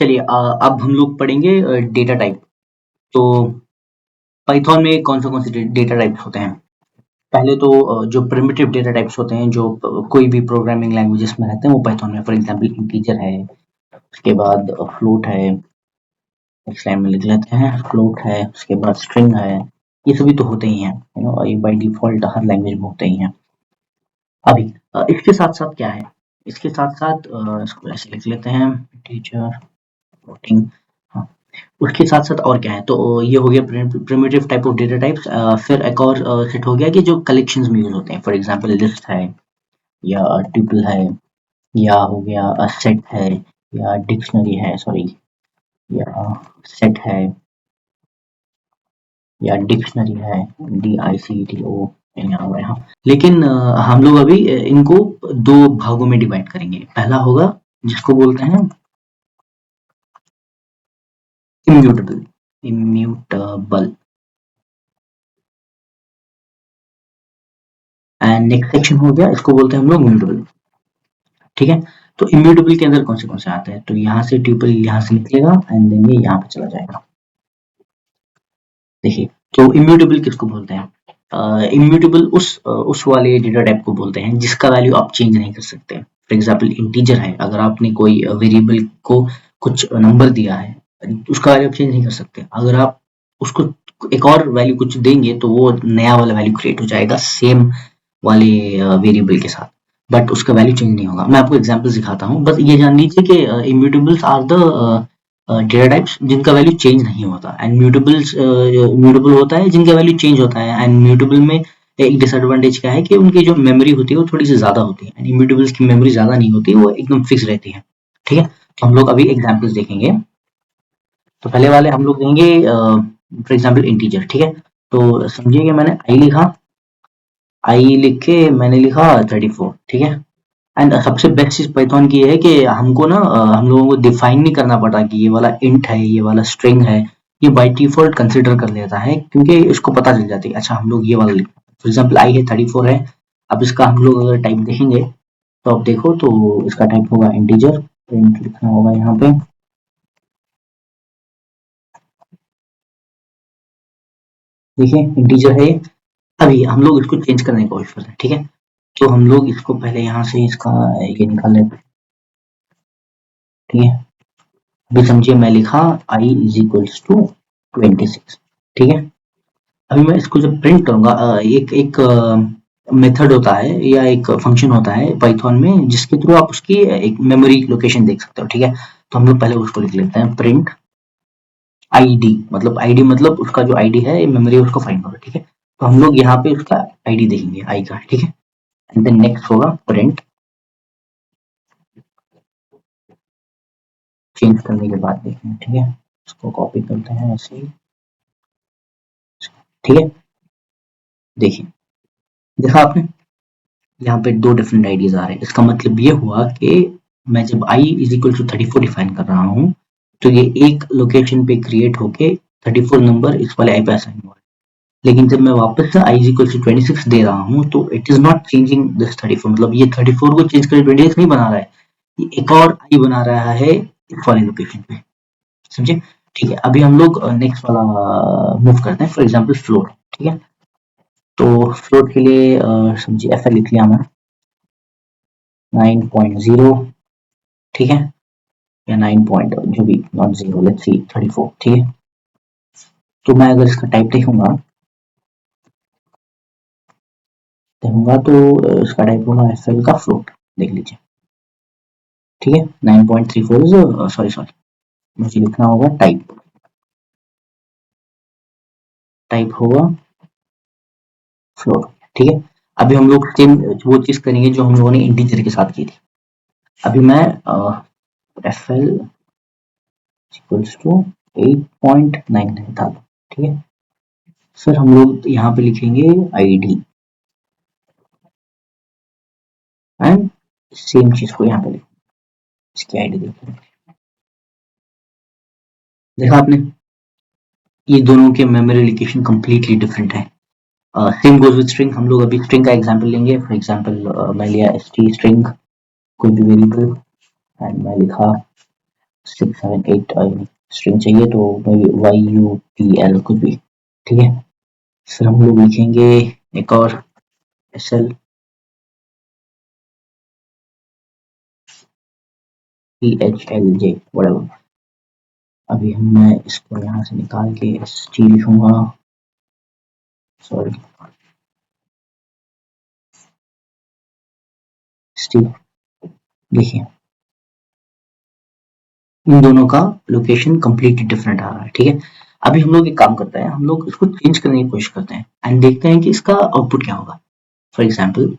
चलिए अब हम लोग पढ़ेंगे डेटा टाइप। तो पाइथन में कौन से डेटा टाइप्स होते हैं? पहले तो जो प्रिमिटिव डेटा टाइप्स होते हैं, जो कोई भी प्रोग्रामिंग लैंग्वेजेस में रहते हैं, वो पाइथन में। फॉर एग्जांपल इंटीजर है, उसके बाद फ्लोट है, नेक्स्ट लाइन में लिख लेते हैं, फ्लोट है, उसके बाद स्ट्रिंग है। ये सभी तो होते ही हैं, ये बाय डिफॉल्ट हर लैंग्वेज में होते ही हैं। अभी इसके साथ साथ क्या है? इसके साथ साथ इसको ऐसे लिख लेते हैं, टीचर फ्लोटिंग। हाँ, उसके साथ साथ और क्या है? तो ये हो गया primitive type of data types. फिर एक और सेट हो गया कि जो कलेक्शंस में यूज होते हैं। फॉर एग्जांपल लिस्ट है, या ट्यूपल है, या हो गया सेट है, या डिक्शनरी है, सॉरी, या सेट है, या डिक्शनरी है, DICTO यहाँ हुआ है। हाँ, लेकिन हम लोग अभी इनको दो भागों में डिवाइड करेंगे। पहला होगा जिसको बोलते हैं immutable. Immutable and next section हो गया, इसको बोलते हैं हम लोग म्यूटेबल। ठीक है, तो इम्यूटेबल के अंदर कौन से आते हैं? तो यहाँ से ट्यूपल यहाँ से निकलेगा एंड देन ये यहाँ पे चला जाएगा। देखिए, तो इम्यूटेबल किसको बोलते हैं? इम्यूटेबल उस वाले डेटा टाइप को बोलते हैं जिसका वैल्यू आप चेंज नहीं कर सकते। फॉर एग्जांपल इंटीजर है, अगर आपने कोई वेरिएबल को कुछ नंबर दिया है, उसका वैल्यू आप चेंज नहीं कर सकते। अगर आप उसको एक और वैल्यू कुछ देंगे तो वो नया वाला वैल्यू क्रिएट हो जाएगा सेम वाले वेरिएबल के साथ, बट उसका वैल्यू चेंज नहीं होगा। मैं आपको एग्जांपल दिखाता हूँ, बस ये जान लीजिए कि इम्यूटेबल्स आर द डेटा टाइप्स जिनका वैल्यू चेंज नहीं होता, एंड म्यूटेबल्स म्यूटेबल होता है जिनका वैल्यू चेंज होता है। एंड म्यूटेबल में एक डिसएडवांटेज क्या है कि उनकी जो मेमोरी होती है वो थोड़ी सी ज्यादा होती है, एंड इम्यूटेबल्स की मेमोरी ज्यादा नहीं होती, वो एकदम फिक्स रहती है। ठीक है, तो हम लोग अभी एग्जाम्पल्स देखेंगे। तो पहले वाले हम लोग देंगे फॉर एग्जाम्पल इंटीजर। ठीक है, तो समझिए कि मैंने आई लिखा, आई लिख के मैंने लिखा 34। ठीक है, एंड सबसे बेस्ट चीज पाइथन की है कि हमको ना हम लोगों को डिफाइन नहीं करना पड़ा कि ये वाला इंट है, ये वाला स्ट्रिंग है। ये बाय डिफॉल्ट कंसिडर कर लेता है, क्योंकि इसको पता चल जाती है अच्छा हम लोग ये वाला लिखना है। फॉर एग्जाम्पल आई है, 34 है। अब इसका हम लोग अगर टाइप देखेंगे, तो अब देखो, तो इसका टाइप होगा इंटीजर। प्रिंट लिखना होगा यहाँ पे। देखिए इंटीजर है ये। अभी हम लोग इसको चेंज करने की कोशिश करते हैं। ठीक है, तो हम लोग इसको पहले यहाँ से इसका ये निकाल लेते हैं। ठीक है, अभी समझिए मैं लिखा i इज इक्वल्स टू 26। ठीक है, अभी मैं इसको जब प्रिंट करूंगा, एक एक मेथड होता है या एक फंक्शन होता है पाइथन में जिसके थ्रू आप उसकी एक मेमोरी लोकेशन देख सकते हो। ठीक है, तो हम लोग पहले उसको लिख लेते हैं, प्रिंट आईडी। मतलब आईडी मतलब उसका जो आईडी है मेमोरी उसको फाइंड करो। ठीक है, तो हम लोग यहाँ पे उसका आईडी देखेंगे, आई का। ठीक है, एंड देन नेक्स्ट होगा प्रिंट। चेंज करने के बाद देखेंगे। ठीक है, इसको कॉपी करते हैं ऐसे ही। ठीक है, देखिए, देखा आपने, यहाँ पे दो डिफरेंट आईडीज आ रहे हैं। इसका मतलब ये हुआ कि मैं जब i is equal to 34 define कर रहा हूँ, तो ये एक लोकेशन पे क्रिएट होके 34 नंबर इस वाले आई पे असाइन हुआ है। लेकिन जब मैं वापस से i इज इक्वल टू 26 दे रहा हूँ, तो it is not changing this 34। मतलब ये 34 को चेंज कर 26 नहीं बना रहा है, ये एक और i बना रहा है इस वाले लोकेशन पे। समझे? ठीक है, अभी हम लोग नेक्स्ट वाला मूव करते हैं। For example float. ठीक है, तो फ्लोट के लिए समझिए ऐसा लिख लिया मैं 9.0। ठीक है, या 9 पॉइंट जो भी, नॉट जीरो, लेट्स सी 34। ठीक है, तो मैं अगर इसका टाइप देखूंगा तो इसका टाइप होगा एफएल का फ्लोट। देख लीजिए। ठीक है, 9.34 इज, सॉरी सॉरी, मुझे लिखना होगा टाइप। टाइप होगा फ्लोट। ठीक है, अभी हम लोग सेम वो चीज करेंगे जो हम लोगों ने इंटीजर के साथ की थी। अभी मैं एफएल इक्वल्स टू 8.9 था। ठीक है, फिर हम लोग यहाँ पे लिखेंगे आईडी, एंड सेम चीज को यहाँ पे लिखेंगे, इसकी आईडी देखिए। देखा आपने, ये दोनों के मेमोरी लोकेशन कंप्लीटली डिफरेंट है। Same goes with string. हम लोग अभी स्ट्रिंग का एग्जांपल लेंगे। फॉर एग्जांपल मैं लिया st स्ट्रिंग, कोई भी वेरिएबल, एंड मैं लिखा 678 स्ट्रिंग चाहिए तो YUPL कुछ भी, ठीक है। फिर हम लोग लिखेंगे एक और SL PHLJ whatever। अभी मैं इसको यहाँ से निकाल के ST लिखूंगा, सॉरी ST। देखिए इन दोनों का लोकेशन कंप्लीटली डिफरेंट आ रहा है, ठीक है। अभी हम लोग एक काम करते हैं, हम लोग इसको चेंज करने की कोशिश करते हैं एंड देखते हैं कि इसका आउटपुट क्या होगा। फॉर एग्जाम्पल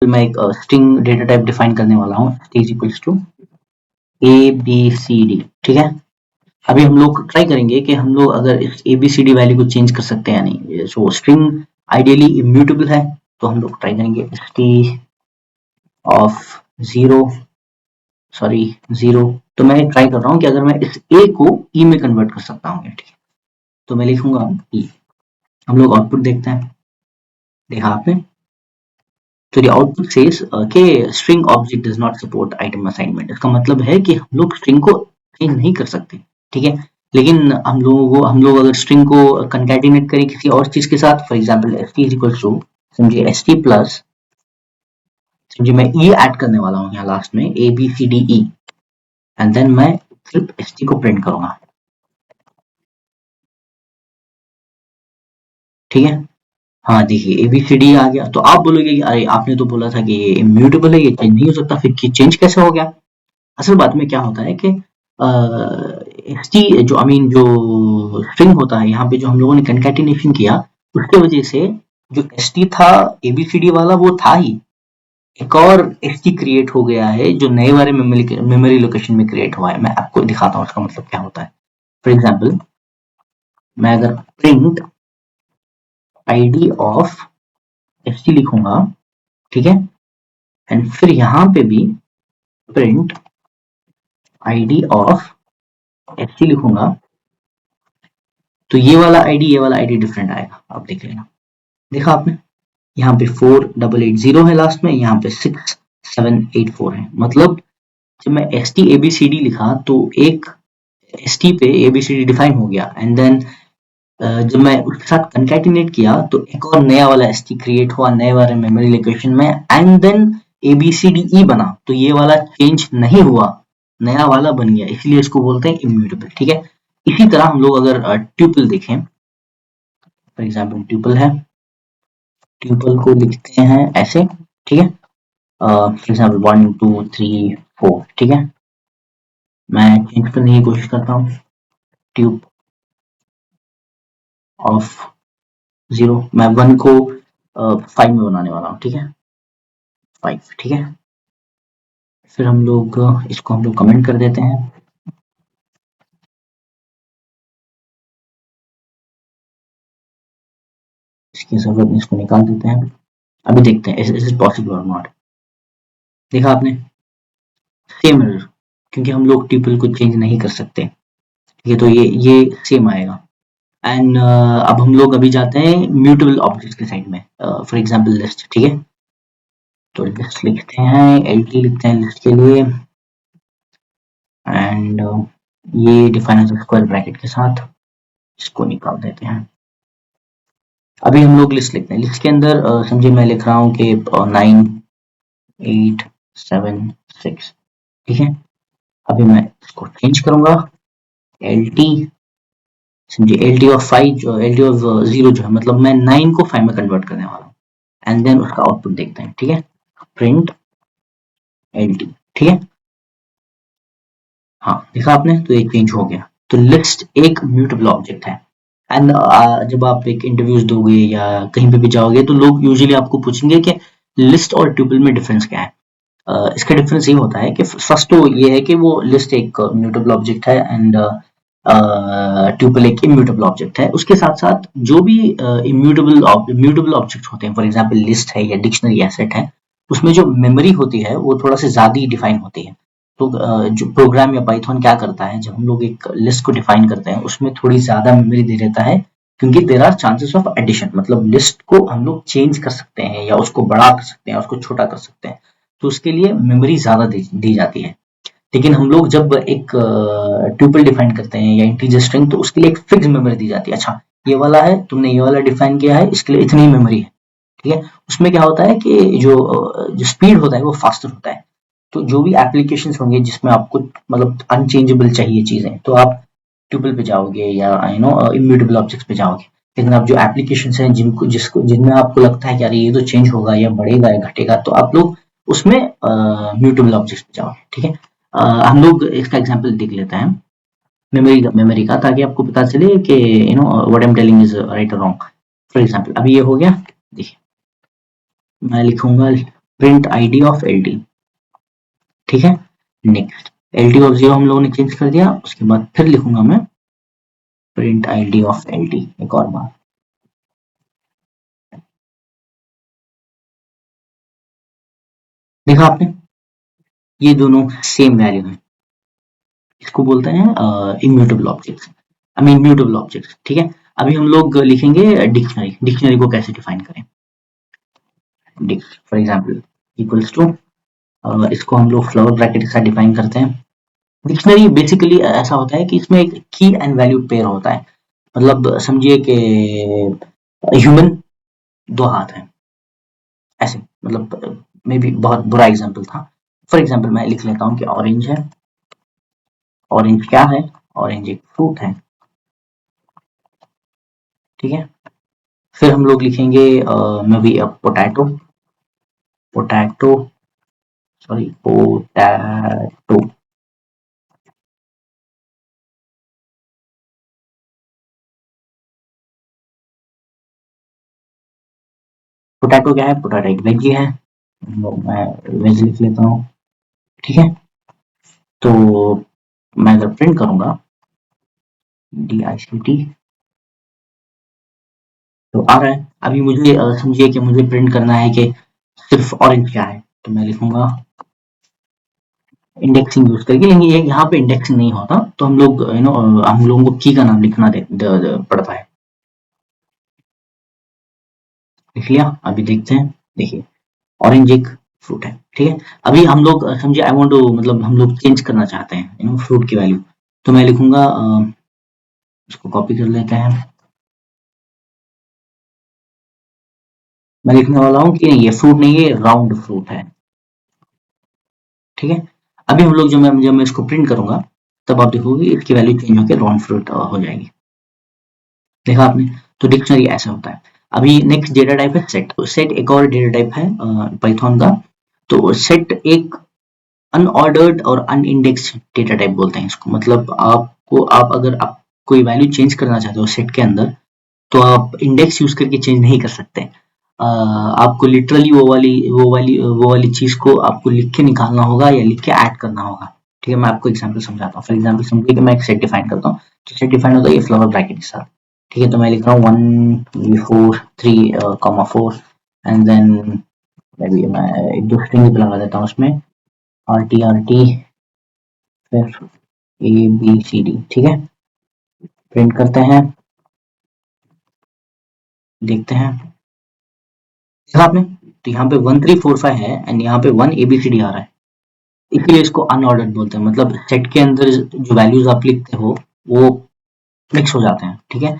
मैं एक स्ट्रिंग डेटा टाइप डिफाइन करने वाला हूँ, इज इक्वल्स टू ABCD, ठीक है। अभी हम लोग ट्राई करेंगे कि हम लोग अगर इस ABCD वैल्यू को चेंज कर सकते हैं या नहीं। सो स्ट्रिंग आइडियली इम्यूटेबल है, तो हम लोग ट्राई करेंगे st ऑफ 0 तो मैं ट्राई कर रहा हूँ कि अगर मैं इस a को e में कन्वर्ट कर सकता हूँ, ठीक है। तो मैं लिखूंगा e। हम लोग आउटपुट देखते हैं, देखा आपने। तो द आउटपुट सेज के string object does not support item assignment. इसका मतलब है कि हम लोग स्ट्रिंग को चेंज नहीं कर सकते, ठीक है। लेकिन हम लोग अगर स्ट्रिंग को कंकैटिनेट करें किसी और चीज के साथ, for example st is equal to, समझिए st प्लस, समझिए मैं e ऐड करने वाला हूँ यहाँ लास्ट में ABCDE एंड देन मैं सिर्फ st को प्रिंट करूंगा, ठीक है। हाँ देखिए ABCD आ गया। तो आप बोलोगे कि अरे आपने तो बोला था कि ये इम्यूटेबल है, ये चेंज नहीं हो सकता, फिर चेंज कैसे हो गया। असल बात में क्या होता है कि st जो जो स्ट्रिंग होता है, यहाँ पे जो हम लोगों ने कंकैटिनेशन किया उसके वजह से जो st था ABCD वाला वो था ही, एक और st क्रिएट हो गया है जो नए वाले मेमोरी लोकेशन में क्रिएट हुआ है। मैं आपको दिखाता हूँ उसका मतलब क्या होता है। फॉर एग्जाम्पल मैं अगर प्रिंट id ऑफ st लिखूंगा, ठीक है, एंड फिर यहाँ पे भी प्रिंट id ऑफ st लिखूंगा, तो ये वाला आईडी डिफरेंट आएगा, आप देख लेना। देखा आपने, यहाँ पे 4880 है लास्ट में, यहाँ पे 6784 है। मतलब जब मैं st abcd लिखा तो एक st पे abcd डिफाइन हो गया एंड देन जब मैं उसके साथ कंकैटिनेट किया तो एक और नया वाला st क्रिएट हुआ नए वाले मेमोरी लोकेशन में एंड देन abcde बना, तो ये वाला चेंज नहीं हुआ, नया वाला बन गया, इसलिए इसको बोलते हैं इम्यूटेबल, ठीक है। इसी तरह हम लोग अगर ट्यूपल देखें, फॉर एग्जाम्पल ट्यूपल है, ट्यूपल को लिखते हैं ऐसे, ठीक है। फॉर एग्जाम्पल 1 2 3 4, ठीक है। मैं चेंज करने की कोशिश करता हूँ, ट्यूब ऑफ 0, मैं 1 को 5 में बनाने वाला हूँ, ठीक है, 5, ठीक है। फिर हम लोग इसको हम लोग कमेंट कर देते हैं, इसकी जरूरत नहीं, इसको निकाल देते हैं। अभी देखते हैं इज इट पॉसिबल और नॉट। देखा आपने, सेम एरर, क्योंकि हम लोग ट्यूपल को चेंज नहीं कर सकते, ठीक है। तो ये सेम आएगा एंड अब हम लोग अभी जाते हैं म्यूटेबल ऑब्जेक्ट्स के साइड में, फॉर एग्जांपल लिस्ट, ठीक है। तो लिस्ट लिखते हैं, lt लिखते हैं लिस्ट के लिए एंड ये डिफाइन है स्क्वायर ब्रैकेट के साथ, इसको निकाल देते हैं। अभी हम लोग लिस्ट लिखते हैं, लिस्ट के अंदर समझिए मैं लिख रहा हूँ कि 9 8 7 6, ठीक है। अभी मैं इसको चेंज करूंगा, lt, समझिए lt ऑफ 5 lt ऑफ 0 जो है, मतलब मैं 9 को 5 में कन्वर्ट करने वाला हूँ एंड देन उसका आउटपुट देखते हैं, ठीक है। प्रिंट lt, ठीक है। हाँ देखा आपने, तो ये चेंज हो गया। तो लिस्ट एक म्यूटेबल ऑब्जेक्ट है एंड जब आप एक इंटरव्यूज दोगे या कहीं पे भी जाओगे तो लोग यूजुअली आपको पूछेंगे कि लिस्ट और ट्यूपल में डिफरेंस क्या है। इसका डिफरेंस ये होता है कि फर्स्ट तो ये है कि वो लिस्ट एक म्यूटेबल ऑब्जेक्ट है एंड ट्यूपल एक इम्यूटेबल ऑब्जेक्ट है। उसके साथ साथ जो भी म्यूटेबल ऑब्जेक्ट होते हैं, फॉर एग्जांपल लिस्ट है या डिक्शनरी एसेट है, उसमें जो मेमोरी होती है वो थोड़ा सा ज्यादा डिफाइन होती है। तो जो प्रोग्राम या पाइथन क्या करता है, जब हम लोग एक लिस्ट को डिफाइन करते हैं उसमें थोड़ी ज्यादा मेमोरी दे देता है, क्योंकि there are chances of addition, मतलब लिस्ट को हम लोग चेंज कर सकते हैं या उसको बड़ा कर सकते हैं, उसको छोटा कर सकते हैं, तो उसके लिए मेमोरी ज्यादा दी जाती है। लेकिन हम लोग जब एक ट्यूपल डिफाइन करते हैं या इंटीजर स्ट्रिंग, तो उसके लिए एक फिक्स मेमोरी दी जाती है। अच्छा, ये वाला है, तुमने ये वाला डिफाइन किया है, इसके लिए इतनी मेमोरी है। ठीक है, उसमें क्या होता है कि जो स्पीड होता है वो फास्टर होता है। तो जो भी एप्लीकेशंस होंगे जिसमें आपको मतलब अनचेंजेबल चाहिए चीजें, तो आप ट्यूपल पे जाओगे या इम्यूटेबल ऑब्जेक्ट्स पे जाओगे। लेकिन अब जो एप्लीकेशंस हैं जिनमें आपको लगता है कि यार ये तो चेंज होगा या बढ़ेगा या घटेगा, तो आप लोग उसमें म्यूटेबल ऑब्जेक्ट्स पे जाओगे। ठीक है, हम लोग इसका एग्जांपल देख लेते हैं मेमोरी का, ताकि आपको पता चले कि what I am telling is right और रॉन्ग। फॉर एग्जांपल अभी ये हो गया, देखिए मैं लिखूंगा प्रिंट आईडी ऑफ एलटी। ठीक है, नेक्स्ट एलटी ऑफ 0 हम लोगों ने चेंज कर दिया, उसके बाद फिर लिखूंगा मैं प्रिंट आईडी ऑफ एलटी एक और बार। देखा आपने, ये दोनों सेम वैल्यू है। इसको बोलते हैं immutable objects, I mean mutable objects. ठीक है, अभी हम लोग लिखेंगे डिक्शनरी। डिक्शनरी को कैसे डिफाइन करें? डिक्स फॉर एग्जांपल इक्वल्स टू, इसको हम लोग फ्लावर ब्रैकेट के साथ डिफाइन करते हैं। डिक्शनरी बेसिकली ऐसा होता है कि इसमें एक की एंड वैल्यू पेयर होता है। मतलब समझिए कि ह्यूमन दो हाथ हैं, ऐसे मतलब मे बी बहुत बुरा एग्जांपल था। फॉर एग्जांपल मैं लिख लेता हूँ कि ऑरेंज है। ऑरेंज क्या है? ऑरेंज एक फ्रूट है। ठीक है, फिर हम लोग लिखेंगे may be potato. Potato, sorry potato. Potato क्या है? पोटैटो एक वेज है, मैं वेज लिख लेता हूँ। ठीक है, तो मैं अगर प्रिंट करूंगा DICT, तो आ रहा है। अभी मुझे समझिए कि मुझे प्रिंट करना है कि सिर्फ ऑरेंज क्या है, तो मैं लिखूंगा इंडेक्सिंग यूज करके। लेकिन ये यहाँ पे इंडेक्सिंग नहीं होता, तो हम लोग हम लोगों को की का नाम लिखना पड़ता है। लिख लिया, अभी देखते हैं। देखिए ऑरेंज एक फ्रूट है। ठीक है, अभी हम लोग समझिए आई वांट टू, मतलब हम लोग चेंज करना चाहते हैं फ्रूट की वैल्यू। तो मैं लिखूंगा इसको कॉपी कर लेते हैं। मैं लिखने वाला हूँ कि नहीं, ये फ्रूट नहीं है, राउंड फ्रूट है। ठीक है, अभी हम लोग जब मैं इसको प्रिंट करूंगा, तब आप देखोगे इसकी वैल्यू चेंज होकर राउंड फ्रूट हो जाएगी। देखा आपने, तो डिक्शनरी ऐसा होता है। अभी नेक्स्ट डेटा टाइप है सेट। तो सेट एक और डेटा टाइप है पाइथन का। तो सेट एक अनऑर्डर्ड और अनइंडेक्स्ड डेटा टाइप बोलते हैं इसको। मतलब आप अगर आप कोई वैल्यू चेंज करना चाहते हो सेट के अंदर, तो आप इंडेक्स यूज करके चेंज नहीं कर सकते। आपको लिटरली वो वाली चीज को आपको लिख के निकालना होगा या लिख के ऐड करना होगा। ठीक है, मैं आपको एग्जांपल समझाता हूँ। फॉर एग्जांपल समझिए कि मैं एक सेट डिफाइन करता हूँ। तो सेट डिफाइन होता है ये फ्लावर ब्रैकेट के साथ। ठीक है, तो मैं लिख रहा हूँ 1 3 4 एंड देन मैं एक दो स्ट्रिंग भी लगा देता हूँ उसमें, RT फिर ABCD। ठीक है, प्रिंट करते हैं, देखते हैं। देखा आपने, तो यहाँ पे 1345 है एंड यहाँ पे 1 ABCD आ रहा है। इसलिए इसको अनऑर्डर्ड बोलते हैं। मतलब सेट के अंदर जो वैल्यूज आप लिखते हो वो मिक्स हो जाते हैं। ठीक है,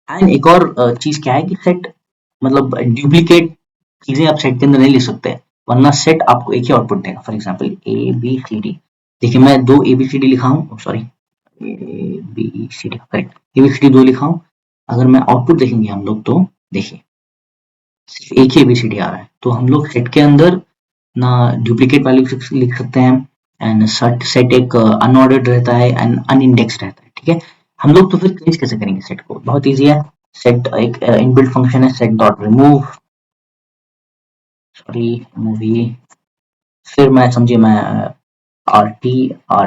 एंड एक और चीज क्या है कि सेट मतलब डुप्लीकेट चीजें आप सेट के अंदर नहीं लिख सकते, वरना सेट आपको एक ही आउटपुट देगा। फॉर एग्जांपल ABCD, देखिए मैं दो ABCD लिखा हूँ, सॉरी ABCD करेक्ट, ABCD दो लिखा हूँ। अगर मैं आउटपुट देखेंगे हम लोग, तो देखिए सिर्फ एक ही ABCD आ रहा है। तो हम लोग सेट के अंदर ना डुप्लीकेट वैल्यू लिख सकते हैं, एंड सेट एक अनऑर्डर्ड रहता है एंड अनइंडेक्स्ड रहता है। ठीक है, हम लोग तो फिर चेंज कैसे करेंगे सेट को? बहुत ईजी है। सेट एक इनबिल्ट फंक्शन है, set dot remove, sorry movie. फिर मैं समझिए मैं आर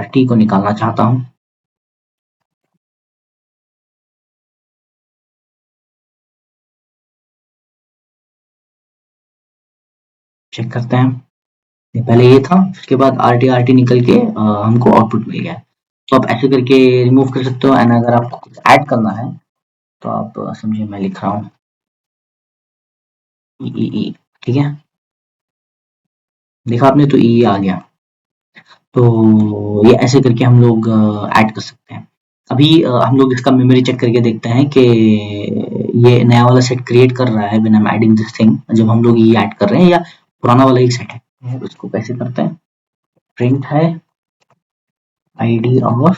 टी को निकालना चाहता हूँ। चेक करते हैं, ये पहले ये था, उसके बाद आर टी निकल के हमको आउटपुट मिल गया। तो आप ऐसे करके रिमूव कर सकते हो, एंड अगर आपको कुछ ऐड करना है, तो आप समझिए मैं लिख रहा हूँ ई। ठीक है, देखा आपने, तो ई आ गया। तो ये ऐसे करके हम लोग ऐड कर सकते हैं। अभी हम लोग इसका मेमोरी चेक करके देखते हैं कि ये नया वाला सेट क्रिएट कर रहा है when I am adding this thing, जब हम लोग ये ऐड कर रहे हैं, या पुराना वाला ही सेट है। तो इसको कैसे करते हैं, प्रिंट है आईडी ऑफ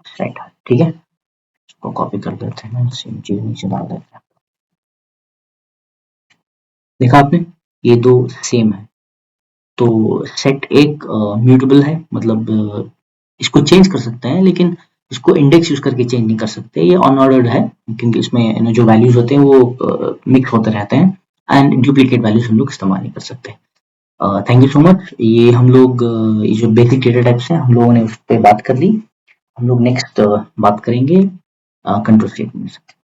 सेट, ठीक है। इसको कॉपी कर देते हैं, सेम चीज नीचे डाल देते हैं। देखा आपने, ये दो सेम है। तो सेट एक म्यूटेबल है, मतलब इसको चेंज कर सकते हैं, लेकिन इसको इंडेक्स यूज करके चेंज नहीं कर सकते। ये अनऑर्डर्ड है क्योंकि इसमें जो वैल्यूज होते हैं वो मिक्स होते रहते हैं, एंड डुप्लीकेट वैल्यूज हम लोग इस्तेमाल नहीं कर सकते। Thank you so much. ये हम लोग ये जो बेसिक डेटा टाइप्स हैं हम लोगों ने उस पर बात कर ली। हम लोग नेक्स्ट बात करेंगे कंट्रोल स्टेटमेंट्स।